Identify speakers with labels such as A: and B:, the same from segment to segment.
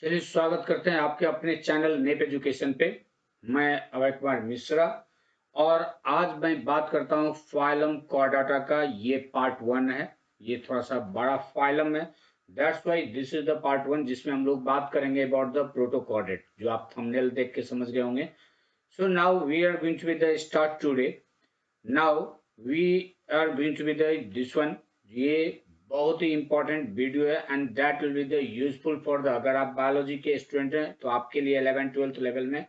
A: चलिए स्वागत करते हैं आपके अपने चैनल नेप एजुकेशन पे। मैं अभय कुमार मिश्रा और आज मैं बात करता हूँ फाइलम कॉर्डाटा का। ये पार्ट वन है। ये थोड़ा सा बड़ा फाइलम है। That's why this is the part one जिसमें हम लोग बात करेंगे अबाउट द प्रोटोकॉर्डेट, जो आप थंबनेल देख के समझ गए होंगे। So now we are going to be the start today. Now we are going to be the this one. ये बहुत ही इंपॉर्टेंट वीडियो है and that will be the useful for the, अगर आप बायोलॉजी के स्टूडेंट हैं तो आपके लिए 11th-12th लेवल में,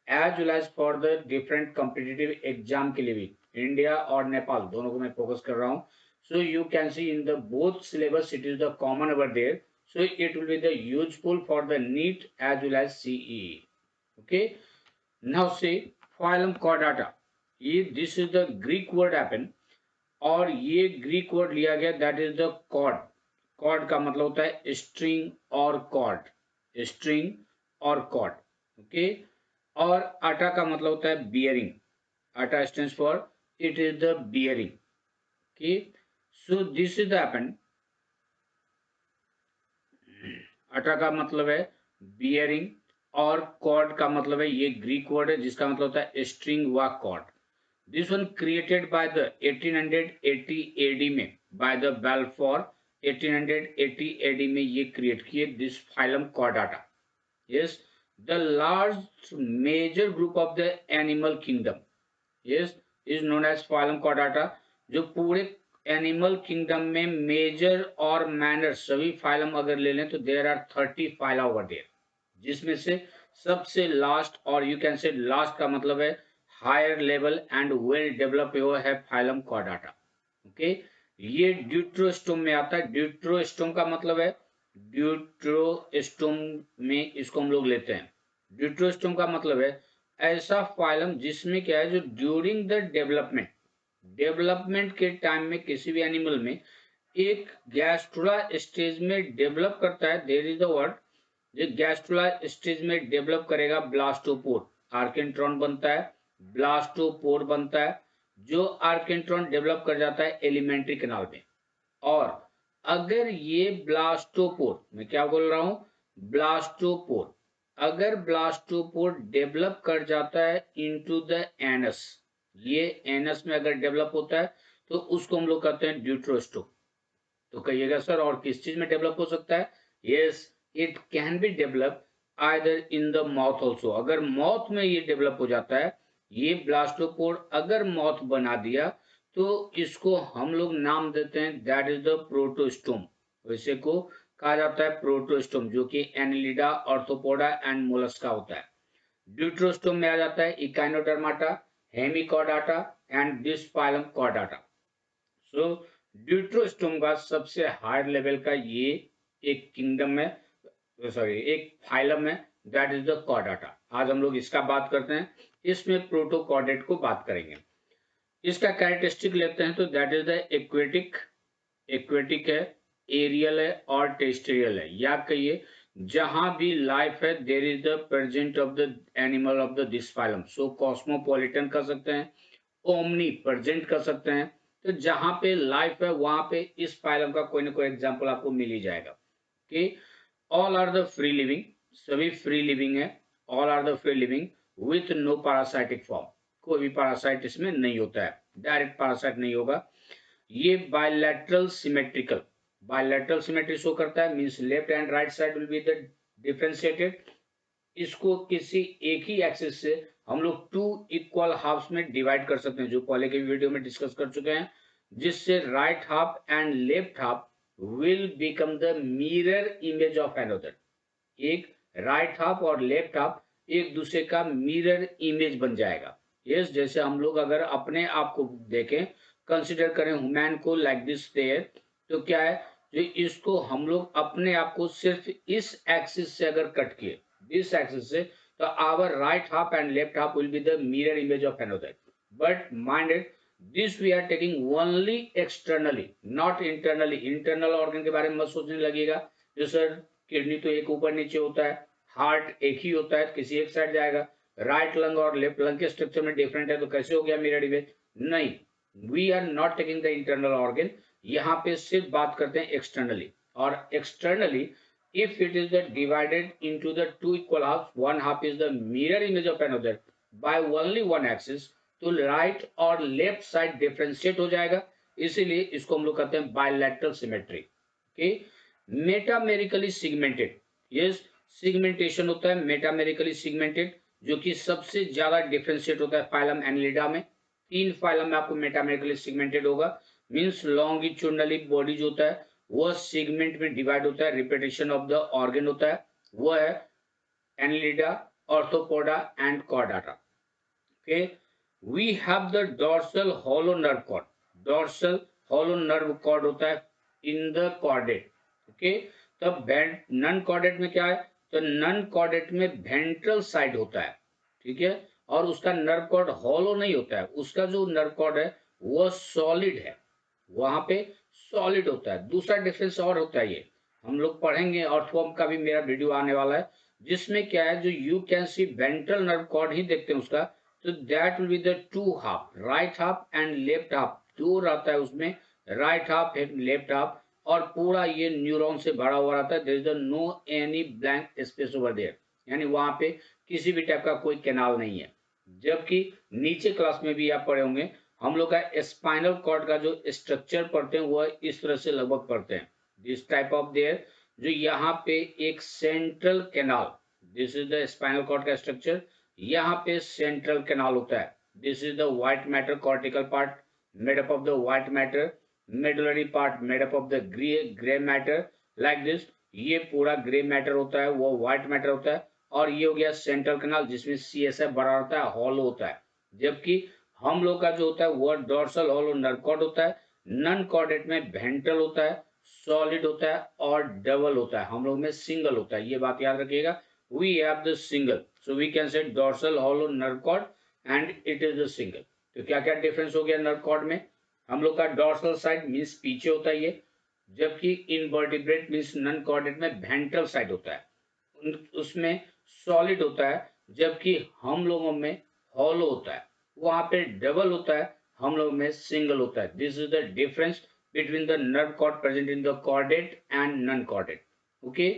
A: as well as for the different competitive exam के लिए भी, इंडिया और नेपाल दोनों को मैं फोकस कर रहा हूँ। So you can see in the both syllabus it is the common over there, so it will be the useful for the NEET as well as CE. Okay, now say phylum Chordata, ये this is the Greek word happen, और ये Greek word लिया गया that is the chord. Chord का मतलब होता है string और कॉर्ड, स्ट्रिंग और कॉर्ड। ओके, और आटा का मतलब होता है बियरिंग। आटा stands for it is the bearing. Okay, so this is the happen. आटा का मतलब है बियरिंग और कॉर्ड का मतलब है, ये ग्रीक वर्ड है जिसका मतलब होता है स्ट्रिंग व chord. This one created by the 1880 AD में, बाय द बेल्फोर। 1880 एडी में ये क्रिएट किए this phylum Chordata. Yes, the large major group of the animal kingdom, yes, is known as phylum Chordata. जो पूरे animal kingdom में major और minor सभी phylum अगर ले लें तो there are 30 phyla over there, जिसमें से सबसे लास्ट, और यू कैन से लास्ट का मतलब है higher level and well develop है फाइलम कॉर्डाटा। ओके, ये ड्यूट्रोस्टोम में आता है। ड्यूट्रोस्टोम का मतलब है, ड्यूट्रोस्टोम में इसको हम लोग लेते हैं। ड्यूट्रोस्टोम का मतलब है ऐसा फाइलम जिसमें क्या है, जो ड्यूरिंग द डेवलपमेंट, डेवलपमेंट के टाइम में किसी भी एनिमल में एक गैस्ट्रोला स्टेज में डेवलप करता है। देयर इज द वर्ड, जो गैस्ट्रोला स्टेज में डेवलप करेगा ब्लास्टोपोर, आर्केंट्रॉन बनता है, ब्लास्टोपोर बनता है, जो आर्केंट्रॉन डेवलप कर जाता है एलिमेंट्री कैनाल में। और अगर ये ब्लास्टोपोर, मैं क्या बोल रहा हूं, ब्लास्टोपोर, अगर ब्लास्टोपोर डेवलप कर जाता है इनटू द एनस, ये एनस में अगर डेवलप होता है तो उसको हम लोग कहते हैं ड्यूट्रोस्टोम। तो कहिएगा सर और किस चीज में डेवलप हो सकता है? Yes, it can be develop either in the mouth also. अगर माउथ में ये डेवलप हो जाता है, ये ब्लास्टोपोर अगर माउथ बना दिया तो इसको हम लोग नाम देते हैं दैट इज द प्रोटोस्टोम। वैसे को कहा जाता है प्रोटोस्टोम, जो कि एनिलिडा, ऑर्थोपोडा एंड मोलस्का होता है। ड्यूट्रोस्टोम में आ जाता है echinodermata, hemichordata and this phylum chordata. So deuterostome का सबसे हायर लेवल का ये एक किंगडम है, सॉरी एक फाइलम है, दैट इज द कॉर्डाटा। आज हम लोग इसका बात करते हैं। इसमें प्रोटोकॉर्डेट को बात करेंगे। इसका कैरेक्टरिस्टिक लेते हैं तो that is the aquatic, aquatic है, एरियल है और टेरेस्ट्रियल है। या कहिए जहां भी लाइफ है there is the present of the animal of the this phylum. So cosmopolitan कर सकते हैं, ओमनी प्रेजेंट कर सकते हैं। तो जहां पे लाइफ है वहां पे इस फाइलम का कोई ना कोई एग्जांपल आपको मिल ही जाएगा। कि all are the free living, सभी फ्री लिविंग है। All are the free living with no parasitic form, कोई भी पैरासाइट इसमें नहीं होता है, डायरेक्ट पैरासाइट नहीं होगा। ये bilateral symmetrical, bilateral symmetry show करता है, means left and right side will be the differentiated. इसको किसी एक ही एक्सिस से हम लोग टू इक्वल हाफ्स में डिवाइड कर सकते हैं, जो पहले के वीडियो में डिस्कस कर चुके हैं, जिससे right half and left half will become the mirror image of another. एक राइट हाफ और लेफ्ट हाफ एक दूसरे का मिरर इमेज बन जाएगा। यस, जैसे हम लोग अगर अपने आप को देखें, कंसिडर करें ह्यूमन को लाइक दिस देयर, तो क्या है, जो इसको हम लोग अपने आप को सिर्फ इस एक्सिस से अगर कट किए, दिस एक्सिस से, तो our right half and left half will be the mirror image of another. But minded this we are taking only externally, not internally. Internal organ के बारे में मत सोचने लगेगा, जो सर किडनी तो एक ऊपर नीचे होता है, हार्ट एक ही होता है, किसी एक साइड जाएगा, राइट लंग और लेफ्ट लंग के स्ट्रक्चर में डिफरेंट है, तो कैसे हो गया मिरर इमेज? नहीं, we are not taking the internal organ, यहाँ पे सिर्फ बात करते हैं एक्सटर्नली। और externally if it is the divided into the two equal halves, one half is the mirror image of another by only one axis, तो right और left side differentiate हो जाएगा, इसीलिए इसको हम लोग कहते हैं bilateral symmetry. Okay, metamerically segmented, yes, segmentation होता है मेटामेरिकली सिगमेंटेड, जो कि सबसे ज्यादा डिफरेंशिएट होता है फाइलम एनिलिडा में। तीन फाइलम में आपको मेटामेरिकली सिगमेंटेड होगा, मींस लॉन्गिट्यूडनली बॉडी जो होता है वो सेगमेंट में डिवाइड होता है, रिपीटेशन ऑफ द ऑर्गन होता है, वो है annelida, arthropoda and chordata. Okay, we have the dorsal hollow nerve cord, dorsal hollow nerve cord होता है इन द कॉर्डेट। ओके, तब नन कॉर्डेट में क्या है, तो नन कॉर्डेट में वेंट्रल साइड होता है, ठीक है, और उसका नर्व कॉर्ड हॉलो नहीं होता है, उसका जो नर्व कॉर्ड है वो सॉलिड है, वहां पे सॉलिड होता है। दूसरा डिफरेंस और होता है, ये हम लोग पढ़ेंगे, ऑर्थोम का भी मेरा वीडियो आने वाला है, जिसमें क्या है, जो you can see ventral nerve cord ही देखते हैं उसका, तो that will be the two half, right half and left half, दो रहता है उसमें, right half and left half, और पूरा ये न्यूरॉन से भरा हुआ रहता है, there is no any blank space over there, यानी वहां पे किसी भी टाइप का कोई कैनाल नहीं है। जबकि नीचे क्लास में भी आप पढ़े होंगे, हम लोग का स्पाइनल कॉर्ड का जो स्ट्रक्चर पढ़ते हैं वह इस तरह से लगभग पढ़ते हैं, दिस टाइप ऑफ देयर, जो यहाँ पे एक central canal, this is the spinal cord का स्ट्रक्चर, यहाँ पे सेंट्रल कैनाल होता है, this is the white matter cortical part made up of the white matter, medullary part made up of the grey matter, like this, ये पूरा grey matter होता है, वो व्हाइट मैटर होता है, और ये हो गया सेंट्रल कैनाल जिसमें CSF बड़ा होता है, हॉलो होता है। जबकि हम लोग का जो होता है वह डॉर्सल हॉलो नर्व कॉर्ड होता है, नन कॉर्डेट में वेंट्रल होता है, सॉलिड होता है और डबल होता है, हम लोग में सिंगल होता है, ये बात याद रखिएगा, we have the single, so we can say dorsal hollow nerve cord and it is the single. तो क्या क्या डिफरेंस हो गया नर्व कॉर्ड में, हम लोग का डॉर्सल साइड मीन्स पीछे होता है ये, जबकि इनवर्टिब्रेट मीन्स नन कॉर्डेट में वेंट्रल साइड होता है, उसमें सॉलिड होता है, जबकि हम लोगों में हॉलो होता है, वहां पे डबल होता है, हम लोग में सिंगल होता है। This is the difference between the nerve cord present in the chordate and non chordate. Okay,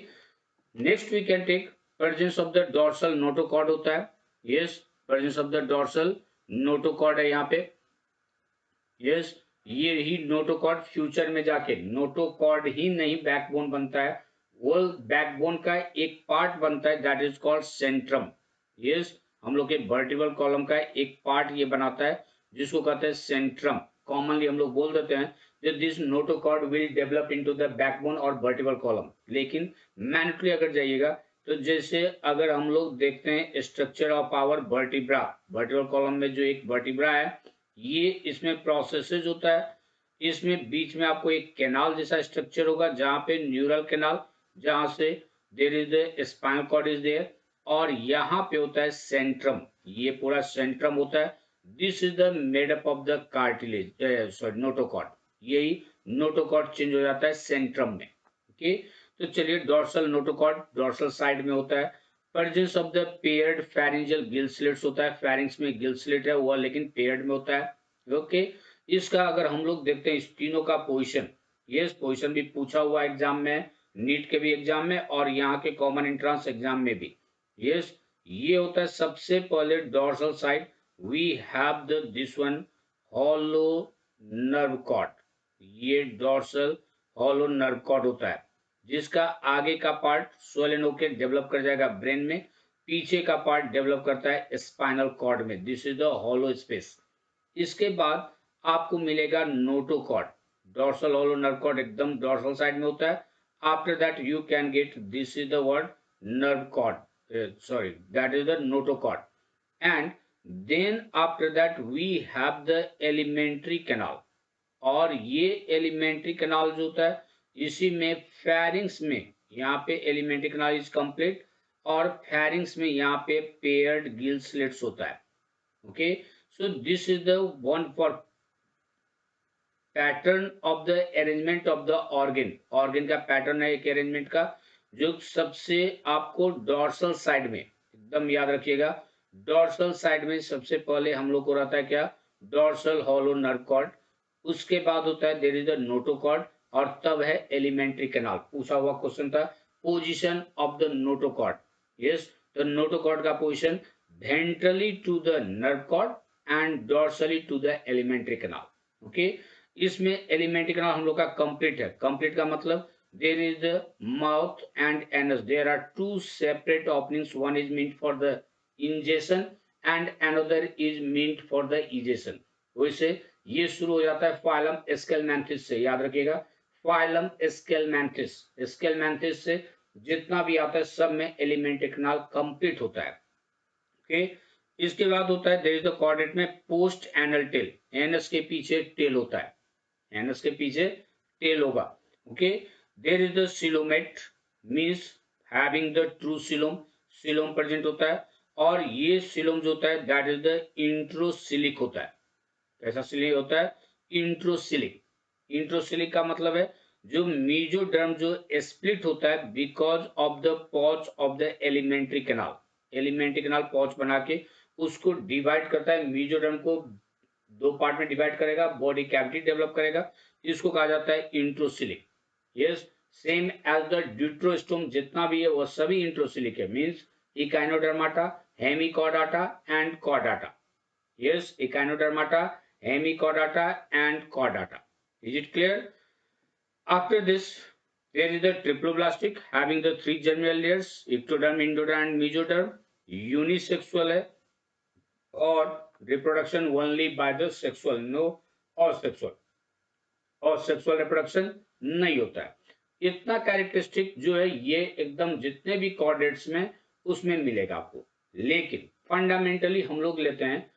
A: next we can take presence of the dorsal notochord होता है, yes, presence of the dorsal notochord है यहाँ पे, yes, ये ही notochord future में जाके notochord ही नहीं backbone बनता है, वो बैकबोन का एक पार्ट बनता है, that is called Centrum, yes, हम लोग के वर्टिब्रल कॉलम का एक पार्ट ये बनाता है जिसको कहते हैं सेंट्रम, कॉमनली हम लोग बोल देते हैं that this notochord will develop into the backbone और vertebral column। लेकिन मैनुटली अगर जाइएगा तो जैसे अगर हम लोग देखते हैं structure of our vertebra, vertebral column में जो एक वर्टिब्रा है, ये इसमें प्रोसेसेस होता है, इसमें बीच में आपको एक कैनाल जैसा स्ट्रक्चर होगा जहां पे न्यूरल कैनाल, जहां से there is the spinal cord is there, और यहाँ पे होता है सेंट्रम, ये पूरा सेंट्रम होता है, this is the made up of the cartilage, sorry notochord, यही नोटोकॉर्ड चेंज हो जाता है सेंट्रम में। ओके, तो चलिए डॉर्सल नोटोकॉर्ड डॉर्सल साइड में होता है, presence of the paired pharyngeal Gill slits होता है, फेरिंग्स में गिल स्लिट है वो लेकिन पेयर्ड में होता है। ओके, इसका अगर हम लोग देखते हैं इस तीनों का पोजीशन, ये पोजीशन भी पूछा हुआ एग्जाम में, नीट के भी एग्जाम में और यहाँ के कॉमन एंट्रेंस एग्जाम में भी, यस, ये होता है सबसे पहले dorsal side, we have the this one hollow nerve cord, ये डॉर्सल हॉलो नर्व कॉर्ड होता है, जिसका आगे का पार्ट स्वोलन होकर डेवलप कर जाएगा ब्रेन में, पीछे का पार्ट डेवलप करता है स्पाइनल कॉर्ड में, this is the hollow space. इसके बाद आपको मिलेगा notochord, dorsal hollow nerve cord एकदम डॉर्सल साइड में होता है, after that you can get this is the word nerve cord, sorry, that is the notochord, and then after that we have the elementary canal, और ये alimentary canal जो होता है इसी में फेरिंग्स में, यहाँ पे एलिमेंट्री कैनाल इज कंप्लीट, और फेरिंग्स में यहाँ पे पेयर्ड गिल स्लिट्स होता है। Okay, so this is the one for pattern of the arrangement of the organ, organ का पैटर्न है एक अरेंजमेंट का, जो सबसे आपको डॉर्सल साइड में एकदम याद रखिएगा, डॉर्सल साइड में सबसे पहले हम लोग को रहता है क्या, डॉर्सल हॉलो नर्व कॉर्ड, उसके बाद होता है देयर इज द नोटोकॉर्ड, और तब है एलिमेंट्री कैनाल, पूछा हुआ क्वेश्चन था position of the notochord. Yes, the notochord का position ventrally to the nerve cord and dorsally to the alimentary canal. Okay, इसमें एलिमेंट्री कैनाल हम लोग का कंप्लीट है. कंप्लीट का मतलब there is the mouth and anus, there are two separate openings, one is meant for the ingestion and another is meant for the egestion. वैसे ये शुरू हो जाता है फाइलम स्केलमैंथिस से. याद रखिएगा, फाइलम स्केलमैंथिस. स्केलमैंथिस से जितना भी आता है सब में एलिमेंट्री कैनाल कंप्लीट होता है. ओके, इसके बाद होता है देयर इज द कॉर्डेट में पोस्ट एनल टेल. एनस के पीछे टेल होता है, एनस के पीछे टेल होगा. Okay, there is the coelomate means having the true coelom. Coelom present होता है और ये सिलोम जो होता है दैट इज द इंट्रोसिलिक होता है. कैसा सिलिक होता है? इंट्रोसिलिक. इंट्रोसिलिक का मतलब है जो मीजोडर्म जो स्प्लिट होता है बिकॉज ऑफ द पॉच of the alimentary canal. Alimentary canal पॉच बना के उसको डिवाइड करता है. मीजोडर्म को दो पार्ट में डिवाइड करेगा, बॉडी कैविटी डेवलप करेगा, इसको कहा जाता है enterocoelic. Yes, same as the deuterostome जितना भी है वो सभी इंट्रोसिलिक है. Means echinodermata, hemichordata and chordata. Yes, echinodermata, hemichordata, and chordata. Is it clear? After this, there is the triploblastic having the three germinal layers, ectoderm, endoderm, and mesoderm. Unisexual है और reproduction only by the sexual, no asexual. और sexual reproduction नहीं होता है. इतना characteristic जो है ये एकदम जितने भी कॉर्डेट्स में उसमें मिलेगा आपको. लेकिन फंडामेंटली हम लोग लेते हैं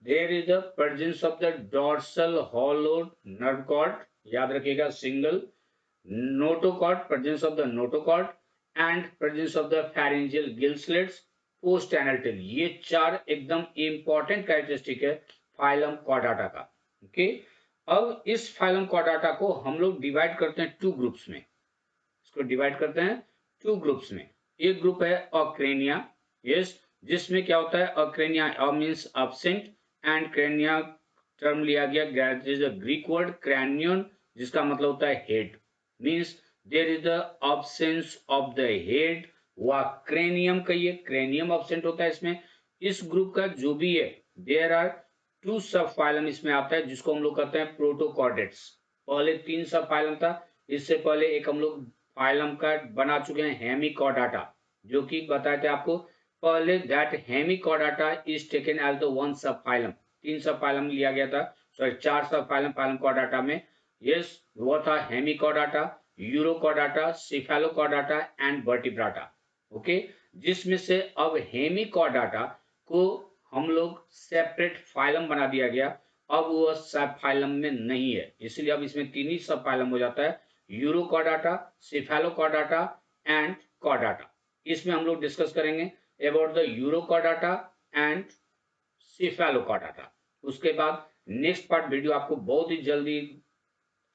A: there is the presence of the dorsal hollow nerve cord. याद रखिएगा, single notochord, presence of the notochord and presence of the pharyngeal gill slits, post anal tail. ये चार एकदम इंपॉर्टेंट कैरेक्टरिस्टिक है फाइलम कॉर्डाटा का. ओके, अब इस phylum Chordata को हम लोग डिवाइड करते हैं टू ग्रुप्स में. इसको डिवाइड करते हैं टू ग्रुप्स में. एक ग्रुप है अक्रेनिया. यस, जिसमें क्या होता है acrania means absent and crania term लिया गया ग्रीक वर्ड क्रैनियन जिसका मतलब होता है head. Means there is the absence of the head. व क्रेनियम कहिए, क्रेनियम अब्सेंट होता है इसमें. इस ग्रुप का जो भी है there are two sub phylum इसमें आता है जिसको हम लोग कहते हैं प्रोटोकॉर्डेट्स. पहले तीन सब फाइलम था, इससे पहले एक हम लोग फाइलम का बना चुके हैं हेमिकॉर्डाटा, जो कि बताए थे आपको पहले that hemichordata is taken as the one sub phylum. तीन सब फाइलम लिया गया था, सॉरी चार सब फाइलम फाइलम कॉर्डाटा में. यस, वो था हेमिकॉर्डाटा, यूरोकॉर्डाटा, सिफेलोकॉर्डाटा एंड वर्टिब्राटा. ओके, जिसमें से अब हेमिकॉर्डाटा को हम लोग सेपरेट फाइलम बना दिया गया. अब वो सब फाइलम में नहीं है, इसलिए अब इसमें तीन ही सब फाइलम हो जाता है, यूरोकॉर्डाटा, सिफेलोकॉर्डाटा एंड कॉर्डाटा. इसमें हम लोग डिस्कस करेंगे about the यूरोकॉर्डाटा एंड सिफेलोकॉर्डाटा. उसके बाद नेक्स्ट पार्ट वीडियो आपको बहुत ही जल्दी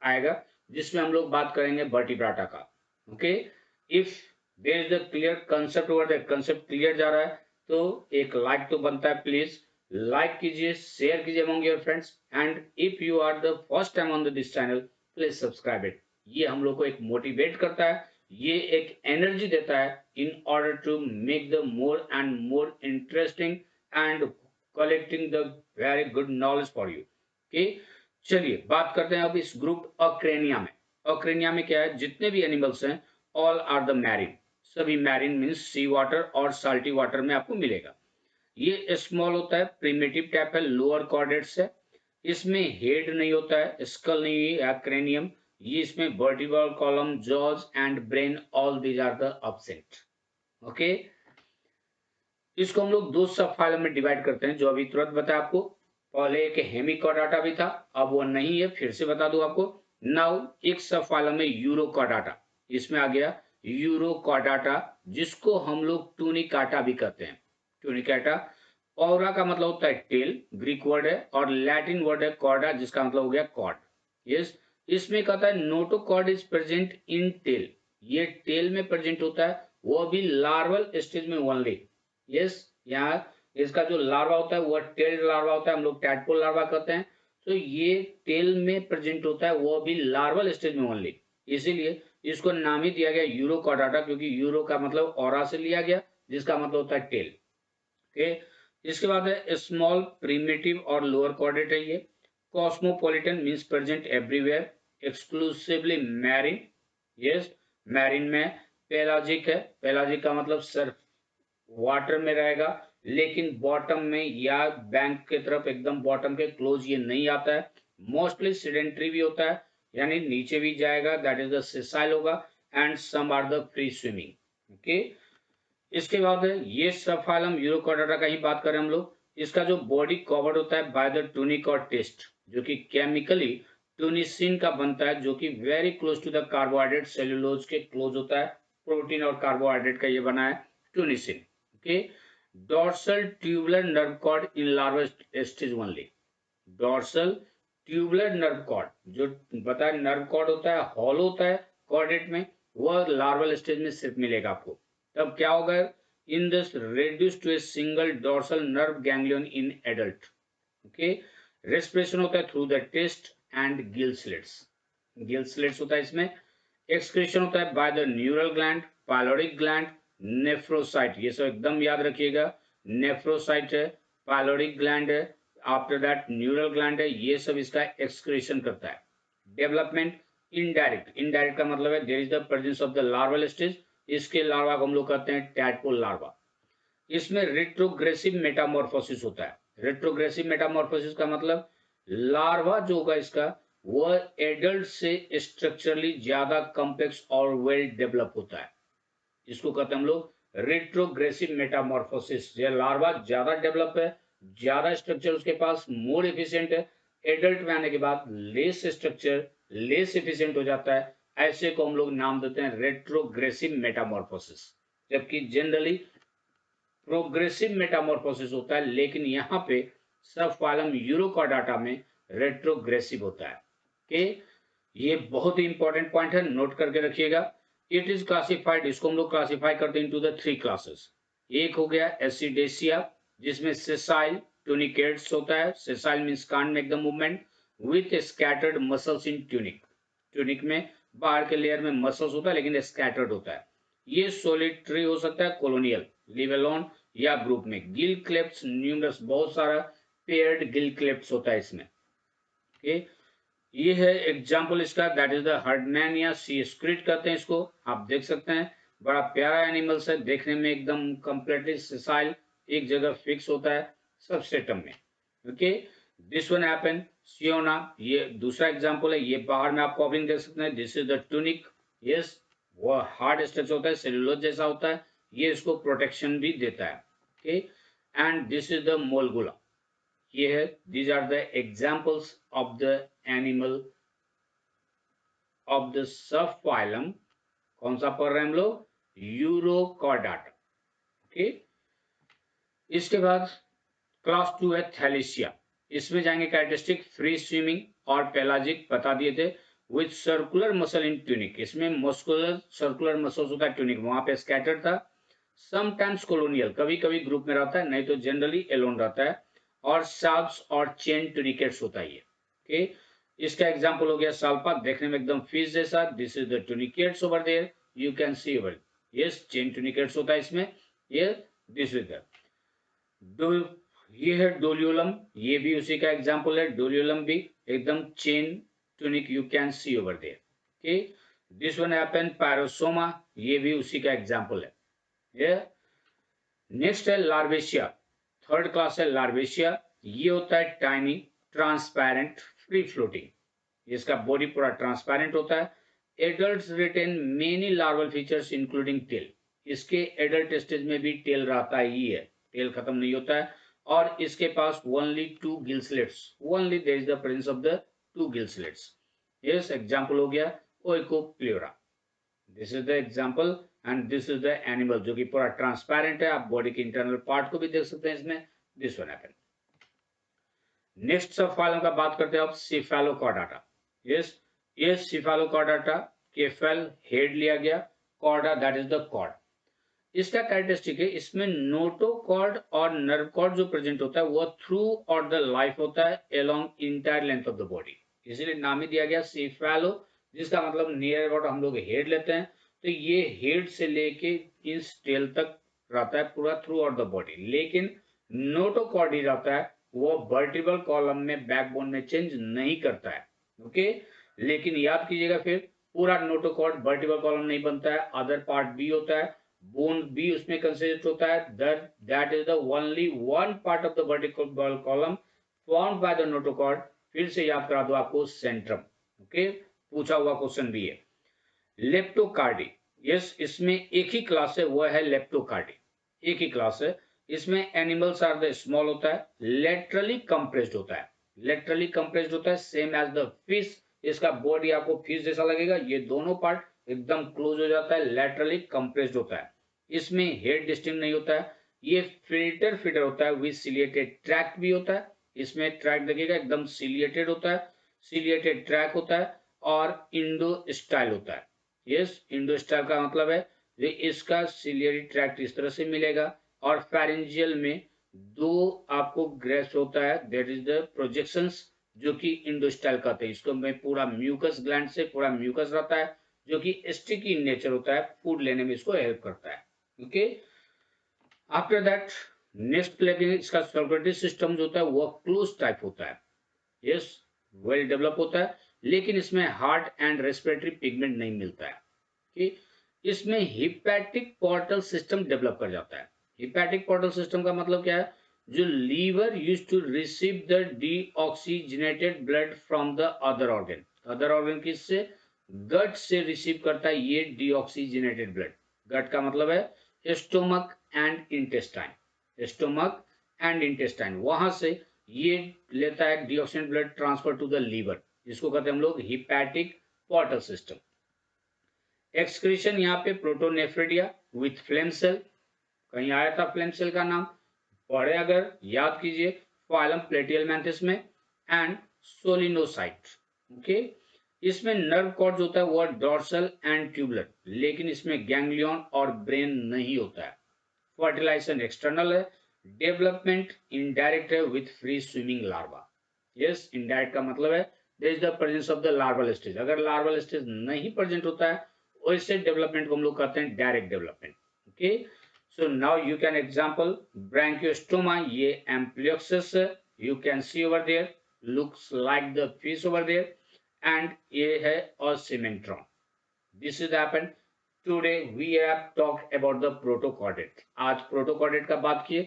A: आएगा जिसमें हम लोग बात करेंगे वर्टिब्राटा का. Okay, if there is the clear concept over the concept clear जा रहा है तो एक लाइक तो बनता है. प्लीज लाइक कीजिए, शेयर कीजिए among your friends and if you are the first time on this channel please subscribe it. ये हम लोग को एक मोटिवेट करता है, ये एक एनर्जी देता है in order to make the more and more interesting and collecting the very good knowledge for you. Okay, चलिए बात करते हैं अब इस ग्रुप अक्रेनिया में. अक्रेनिया में क्या है, जितने भी एनिमल्स हैं ऑल आर द मैरिन. सभी मैरिन मीन्स सी वाटर और साल्टी वाटर में आपको मिलेगा. ये स्मॉल होता है, प्रिमिटिव टाइप है, लोअर कॉर्डेट्स है. इसमें हेड नहीं होता है, स्कल नहीं है, क्रेनियम. ये इसमें vertebral column, jaws and brain all these are the absent. Okay, इसको हम लोग दो सब फाइलम में डिवाइड करते हैं जो अभी तुरंत बताया आपको. पहले एक हेमिकॉर्डाटा भी था, अब वो नहीं है, फिर से बता दूं आपको. नाउ एक सब फाइलम में यूरोकॉर्डाटा, इसमें आ गया यूरोकॉर्डाटा जिसको हम लोग टूनिकाटा भी कहते हैं. टूनिकाटा, औरा का मतलब होता है टेल, ग्रीक वर्ड है, और लैटिन वर्ड है कॉर्डा जिसका मतलब हो गया कॉर्ड. यस, इसमें कहता है notochord is present in tail. ये टेल में प्रेजेंट होता है, वो भी लार्वल स्टेज में ओनली. यस, यहाँ इसका जो लार्वा होता है वो टेल लार्वा होता है, हम लोग टैडपोल लार्वा कहते हैं. तो ये टेल में प्रेजेंट होता है, वो भी लार्वल स्टेज में ओनली. इसीलिए इसको नाम ही दिया गया यूरोकॉर्डाटा, क्योंकि यूरो का मतलब ऑरा से लिया गया, जिसका मतलब होता है टेल। ओके, इसके बाद है स्मॉल प्रिमिटिव और लोअर कॉर्डेट है ये। Cosmopolitan means present everywhere, exclusively marine, yes marine में। पेलाजिक है, पेलाजिक का मतलब सर्फ वाटर में रहेगा, लेकिन बॉटम में या बैंक के तरफ एकदम बॉटम के क्लोज ये नहीं आता है। मोस्टली सीडेंट्री भी होता है, यानी नीचे भी जाएगा, दैट इज द सेसाइल होगा। And some are the free swimming. Okay, इसके बाद है ये सब फाइलम यूरोकॉर्डाटा का ही बात करें हम लोग। इसका जो बॉडी कवर्ड होता है बाय द टूनिक और टेस्ट, जो कि केमिकली टूनिसिन का बनता है, जो कि very close to the carbohydrate, cellulose के क्लोज होता है। प्रोटीन और कार्बोहाइड्रेट का ये बना है tunicin. Okay, dorsal tubular nerve cord in larva stage only. Dorsal tubular nerve cord, जो बताया नर्व कॉर्ड होता है, हॉल होता है कॉर्डेट में, वह लार्वल स्टेज में सिर्फ मिलेगा आपको। तब क्या होगा, in this reduce to a single dorsal nerve ganglion in adult. Okay, respiration होता है through the test and gill slits, gill slits होता है इसमें। एक्सक्रीशन होता है by the neural gland, pyloric gland, nephrocyte, ये सब एकदम याद रखिएगा। नेफ्रोसाइट है, पाइलोडिक ग्लैंड है, आफ्टर दैट न्यूरल ग्लैंड है, ये सब इसका एक्सक्रीशन करता है। डेवलपमेंट इनडायरेक्ट, इनडायरेक्ट का मतलब है there is the presence of the larval stage, इसके लार्वा को हम लोग कहते हैं टैडपोल लार्वा। इसमें रेट्रोग्रेसिव मेटामॉर्फोसिस होता है। रेट्रोग्रेसिव मेटामॉर्फोसिस का मतलब लार्वा जो होगा इसका, वह एडल्ट से स्ट्रक्चरली ज्यादा कॉम्प्लेक्स और वेल डेवलप होता है, इसको कहते हैं हम लोग रेट्रोग्रेसिव मेटामॉर्फोसिस। ये लार्वा ज्यादा डेवलप है, ज्यादा स्ट्रक्चर उसके पास, मोर एफिशिएंट है। एडल्ट में आने के बाद लेस स्ट्रक्चर, लेस एफिशिएंट हो जाता है, ऐसे को हम लोग नाम देते हैं रेट्रोग्रेसिव मेटामॉर्फोसिस। जबकि जनरली प्रोग्रेसिव मेटामॉर्फोसिस होता है, लेकिन यहाँ पे सब फाइलम यूरोकॉर्डाटा में रेट्रोग्रेसिव होता है। ओके, ये बहुत ही इंपॉर्टेंट पॉइंट है, नोट करके रखिएगा। इट इज क्लासिफाइड, इसको हम लोग क्लासिफाई करते हैं इनटू द थ्री क्लासेस। एक हो गया एसिडेसिया, जिसमें सेसाइल ट्यूनिकेट्स होता है। सेसाइल मींस कान में एकदम movement, with scattered muscles in tunic, tunic में बाहर के लेयर में मसल्स होता है लेकिन स्कैटर्ड होता है। ये सोलिटरी हो सकता है, कॉलोनियल, लिव अलोन, या ग्रुप में। गिल क्लेप्स न्यूमरस, बहुत सारा पेयर्ड गिल क्लेप्स होता है इसमें। ओके, ये है एग्जाम्पल इसका, दैट इज द हर्डमैन या सी स्क्रिट कहते हैं इसको। आप देख सकते हैं, बड़ा प्यारा एनिमल्स है, देखने में एकदम कंप्लीटली सेसाइल, एक जगह फिक्स होता है सबसेटम में। ओके, दिस वन हैपन सियोना, ये दूसरा एग्जाम्पल है। ये बाहर में आप कॉपलिंग देख सकते हैं, this is the tunic, yes वो हार्ड स्ट्रक्चर होता है, सेलुलोज जैसा होता है, ये इसको प्रोटेक्शन भी देता है। Okay, and this is the molgula, ये है, these are the examples of the animal of the sub phylum. कौन सा पढ़ रहे हैं हम लोग, यूरोकॉर्डाटा। ओके, इसके बाद क्लास 2 है थैलेसिया। इसमें जाएंगे कैरेक्टरिस्टिक, फ्री स्विमिंग और पेलाजिक बता दिए थे, with circular muscle in tunic, इसमें मस्कुलर सर्कुलर मसल्स होता है ट्यूनिक, वहां पे स्कैटर्ड था। समटाइम्स कॉलोनियल, कभी कभी ग्रुप में रहता है, नहीं तो जनरली एलोन रहता है। और साल्व्स और चेन ट्यूनिकेट्स होता है ये। ओके, इसका एग्जांपल हो गया साल्पा, देखने में एकदम फिश जैसा, this is the tunicates over there, you can see over, yes chain tunicates होता है इसमें, ये दिस इज द, ये है डोलियोलम, ये भी उसी का एग्जांपल है, डोलियोलम भी एकदम chain tunic, you can see over there. Okay, this one happen pyrosoma, ये भी उसी का एग्जांपल है। ये नेक्स्ट है लार्वेशिया, थर्ड क्लास है लार्वेशिया। ये होता है टाइनी, ट्रांसपेरेंट, फ्री फ्लोटिंग, इसका बॉडी पूरा ट्रांसपेरेंट होता है। Adults retain many larval features including tail, इसके एडल्ट स्टेज में भी टेल रहता ही है, टेल खत्म नहीं होता है। और इसके पास only 2 gill slits, only there is the presence of the 2 gill slits. Yes example हो गया oikopleura, this is the example and this is the animal, जो कि पूरा ट्रांसपेरेंट है, आप बॉडी के इंटरनल पार्ट को भी देख सकते हैं इसमें, दिस वन हैपन। नेक्स्ट सब फाइलों का बात करते हैं अब सिफेलोकॉर्डाटा। यस, ये सिफेलोकॉर्डाटा, केफेल हेड लिया गया, chorda that is the cord. इसका कैरेक्टरिस्टिक है, इसमें नोटोकॉर्ड और नर्व कॉर्ड जो प्रेजेंट होता है वो थ्रू और द लाइफ होता है along entire length of the body, इसीलिए नाम ही दिया गया सिफेलो जिसका मतलब नियर अबाउट हम लोग हेड लेते हैं, तो ये हेड से लेके इस टेल तक रहता है पूरा थ्रू आउट द बॉडी। लेकिन नोटोकॉर्ड ही रहता है, वो वर्टिब्रल कॉलम में बैकबोन में चेंज नहीं करता है। ओके, लेकिन याद कीजिएगा फिर, पूरा नोटोकॉर्ड वर्टिब्रल कॉलम नहीं बनता है, अदर पार्ट भी होता है, बोन भी उसमें कंसिस्ट होता है, that is the only one part of the vertebral column formed by the notochord. फिर से याद करा दो आपको सेंट्रम। ओके, पूछा हुआ क्वेश्चन भी है। लेप्टोकार्डी, यस, इसमें एक ही क्लास है, वो है लेप्टोकार्डी, एक ही क्लास है। इसमें एनिमल्स आर द स्मॉल होता है, लेटरली कंप्रेस्ड होता है, लेटरली कंप्रेस्ड होता है, सेम एज द फिश। इसका बॉडी आपको फिश जैसा लगेगा, ये दोनों पार्ट एकदम क्लोज हो जाता है, लेटरली कंप्रेस्ड होता है। इसमें हेड डिस्टिंक्ट नहीं होता है, ये फिल्टर फीडर होता है विद सिलिएटेड ट्रैक भी होता है। इसमें ट्रैक देखिएगा एकदम सिलिएटेड होता है, सिलिएटेड ट्रैक होता है, और इंडो स्टाइल होता है। यस, इंडो स्टाइल का मतलब है ये इसका सिलियरी ट्रैक्ट इस तरह से मिलेगा, और फेरेंजियल में दो आपको ग्रेस होता है, दैट इज द प्रोजेक्शंस, जो कि इंडो स्टाइल कहते हैं। इसको में पूरा म्यूकस ग्लैंड से पूरा म्यूकस रहता है, जो कि स्टिकी इन नेचर होता है, फूड लेने में इसको हेल्प करता है। ओके, आफ्टर दैट नेक्स्ट लेकिन इसका सर्कुलेटरी सिस्टम जो होता है वो क्लोज टाइप होता है। यस, वेल डेवलप होता है, लेकिन इसमें हार्ट एंड रेस्पिरेटरी पिगमेंट नहीं मिलता है। कि इसमें हिपैटिक पोर्टल सिस्टम डेवलप कर जाता है। हिपैटिक पोर्टल सिस्टम का मतलब क्या है, जो liver use to receive the deoxygenated blood from the other organ. Other organ किससे, गट से रिसीव करता है ये डीऑक्सीजनेटेड ब्लड। गट का मतलब है stomach and intestine, stomach and intestine, वहां से ये लेता है deoxygen blood transfer to the liver, जिसको कहते हैं हम लोग हिपैटिक पोर्टल सिस्टम। एक्सक्रीशन यहाँ पे प्रोटोनेफ्रिडिया विथ फ्लेम सेल, कहीं आया था फ्लेम सेल का नाम, पढ़े अगर याद कीजिए, फाइलम प्लेटियलमैंथिस में, एंड सोलिनोसाइट। ओके, इसमें नर्व कॉर्ड होता है वो डॉर्सल एंड ट्यूबुलर, लेकिन इसमें गैंग्लियन और ब्रेन नहीं होता है। फर्टिलाइजेशन एक्सटर्नल है, डेवलपमेंट इनडायरेक्ट है with free swimming larva. Yes, indirect का मतलब है there is the presence of the larval stage. अगर लार्वल स्टेज नहीं प्रेजेंट होता है, वैसे डेवलपमेंट को हम लोग कहते हैं direct development. Okay, so now you can example branchiostoma, ये amplioxus you can see over there, looks like the fish over there, and ये है osymentron। this is happened today we have talked about the protocordate। आज protocordate का बात किए,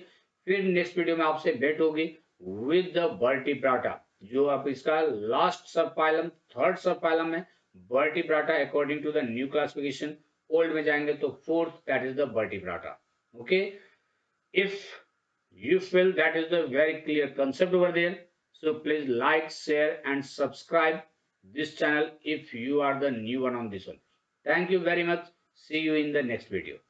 A: फिर next video में आपसे भेंट होगी विद द वर्टिब्राटा, जो आप इसका लास्ट सब फाइलम, थर्ड सब फाइलम है vertebrata according to the new classification. Old में जाएंगे तो fourth, that is the vertebrata. Okay, if you feel that is the very clear concept over there, so please like, share and subscribe this channel if you are the new one on this one. Thank you very much. See you in the next video.